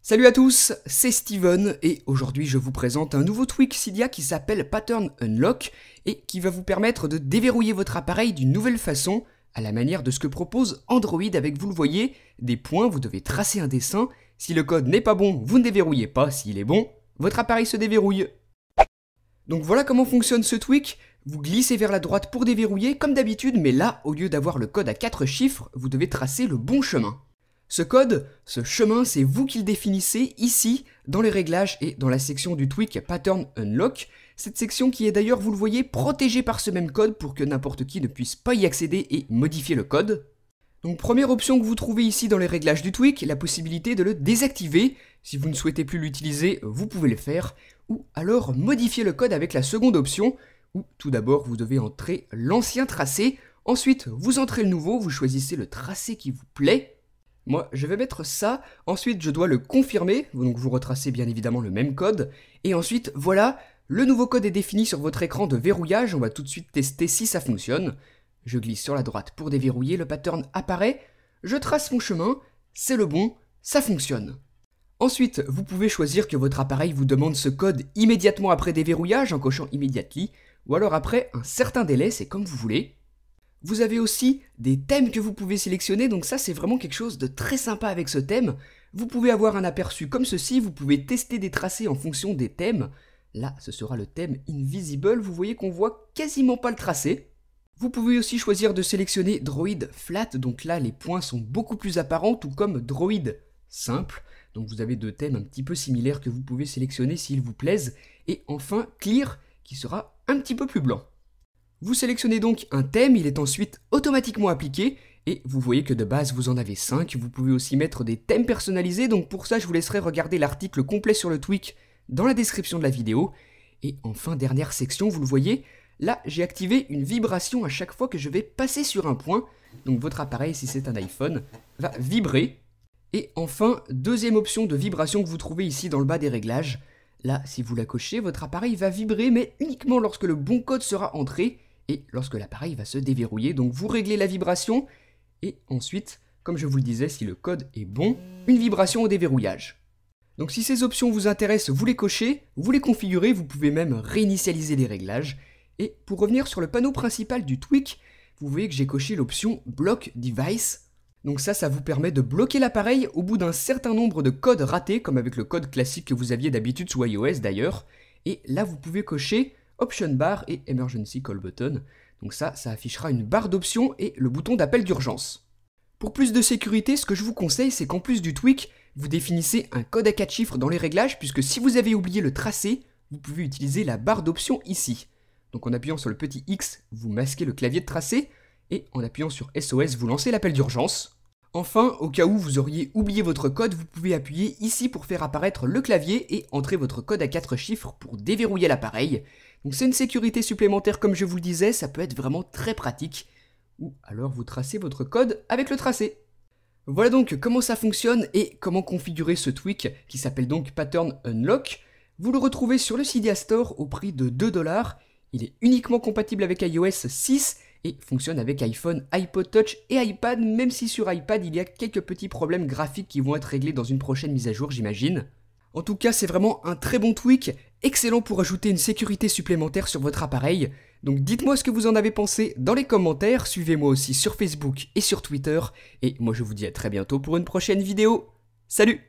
Salut à tous, c'est Steven et aujourd'hui je vous présente un nouveau tweak Cydia qui s'appelle Pattern Unlock et qui va vous permettre de déverrouiller votre appareil d'une nouvelle façon à la manière de ce que propose Android avec, vous le voyez, des points, vous devez tracer un dessin. Si le code n'est pas bon, vous ne déverrouillez pas, s'il est bon, votre appareil se déverrouille. Donc voilà comment fonctionne ce tweak. Vous glissez vers la droite pour déverrouiller comme d'habitude, mais là, au lieu d'avoir le code à 4 chiffres, vous devez tracer le bon chemin. Ce code, ce chemin, c'est vous qui le définissez ici, dans les réglages et dans la section du tweak Pattern Unlock. Cette section qui est d'ailleurs, vous le voyez, protégée par ce même code pour que n'importe qui ne puisse pas y accéder et modifier le code. Donc première option que vous trouvez ici dans les réglages du tweak, la possibilité de le désactiver. Si vous ne souhaitez plus l'utiliser, vous pouvez le faire. Ou alors modifier le code avec la seconde option, où tout d'abord vous devez entrer l'ancien tracé. Ensuite, vous entrez le nouveau, vous choisissez le tracé qui vous plaît. Moi, je vais mettre ça, ensuite je dois le confirmer, donc vous retracez bien évidemment le même code, et ensuite, voilà, le nouveau code est défini sur votre écran de verrouillage, on va tout de suite tester si ça fonctionne. Je glisse sur la droite pour déverrouiller, le pattern apparaît, je trace mon chemin, c'est le bon, ça fonctionne. Ensuite, vous pouvez choisir que votre appareil vous demande ce code immédiatement après déverrouillage en cochant Immediately, ou alors après un certain délai, c'est comme vous voulez. Vous avez aussi des thèmes que vous pouvez sélectionner, donc ça c'est vraiment quelque chose de très sympa avec ce thème. Vous pouvez avoir un aperçu comme ceci, vous pouvez tester des tracés en fonction des thèmes. Là, ce sera le thème Invisible, vous voyez qu'on voit quasiment pas le tracé. Vous pouvez aussi choisir de sélectionner Droid Flat, donc là les points sont beaucoup plus apparents, tout comme Droid Simple. Donc vous avez deux thèmes un petit peu similaires que vous pouvez sélectionner s'ils vous plaisent. Et enfin Clear, qui sera un petit peu plus blanc. Vous sélectionnez donc un thème, il est ensuite automatiquement appliqué, et vous voyez que de base vous en avez 5, vous pouvez aussi mettre des thèmes personnalisés, donc pour ça je vous laisserai regarder l'article complet sur le tweak dans la description de la vidéo. Et enfin, dernière section, vous le voyez, là j'ai activé une vibration à chaque fois que je vais passer sur un point, donc votre appareil, si c'est un iPhone, va vibrer. Et enfin, deuxième option de vibration que vous trouvez ici dans le bas des réglages, là si vous la cochez, votre appareil va vibrer, mais uniquement lorsque le bon code sera entré, et lorsque l'appareil va se déverrouiller, donc vous réglez la vibration, et ensuite, comme je vous le disais, si le code est bon, une vibration au déverrouillage. Donc si ces options vous intéressent, vous les cochez, vous les configurez, vous pouvez même réinitialiser les réglages. Et pour revenir sur le panneau principal du tweak, vous voyez que j'ai coché l'option Block Device. Donc ça vous permet de bloquer l'appareil au bout d'un certain nombre de codes ratés, comme avec le code classique que vous aviez d'habitude sous iOS d'ailleurs. Et là vous pouvez cocher Option Bar et Emergency Call Button. Donc ça affichera une barre d'options et le bouton d'appel d'urgence. Pour plus de sécurité, ce que je vous conseille, c'est qu'en plus du tweak, vous définissez un code à 4 chiffres dans les réglages, puisque si vous avez oublié le tracé, vous pouvez utiliser la barre d'options ici. Donc en appuyant sur le petit X, vous masquez le clavier de tracé, et en appuyant sur SOS, vous lancez l'appel d'urgence. Enfin, au cas où vous auriez oublié votre code, vous pouvez appuyer ici pour faire apparaître le clavier et entrer votre code à 4 chiffres pour déverrouiller l'appareil. Donc c'est une sécurité supplémentaire comme je vous le disais, ça peut être vraiment très pratique. Ou alors vous tracez votre code avec le tracé. Voilà donc comment ça fonctionne et comment configurer ce tweak qui s'appelle donc Pattern Unlock. Vous le retrouvez sur le Cydia Store au prix de 2$. Il est uniquement compatible avec iOS 6 et fonctionne avec iPhone, iPod Touch et iPad, même si sur iPad il y a quelques petits problèmes graphiques qui vont être réglés dans une prochaine mise à jour, j'imagine. En tout cas, c'est vraiment un très bon tweak, excellent pour ajouter une sécurité supplémentaire sur votre appareil. Donc dites-moi ce que vous en avez pensé dans les commentaires, suivez-moi aussi sur Facebook et sur Twitter, et moi je vous dis à très bientôt pour une prochaine vidéo. Salut!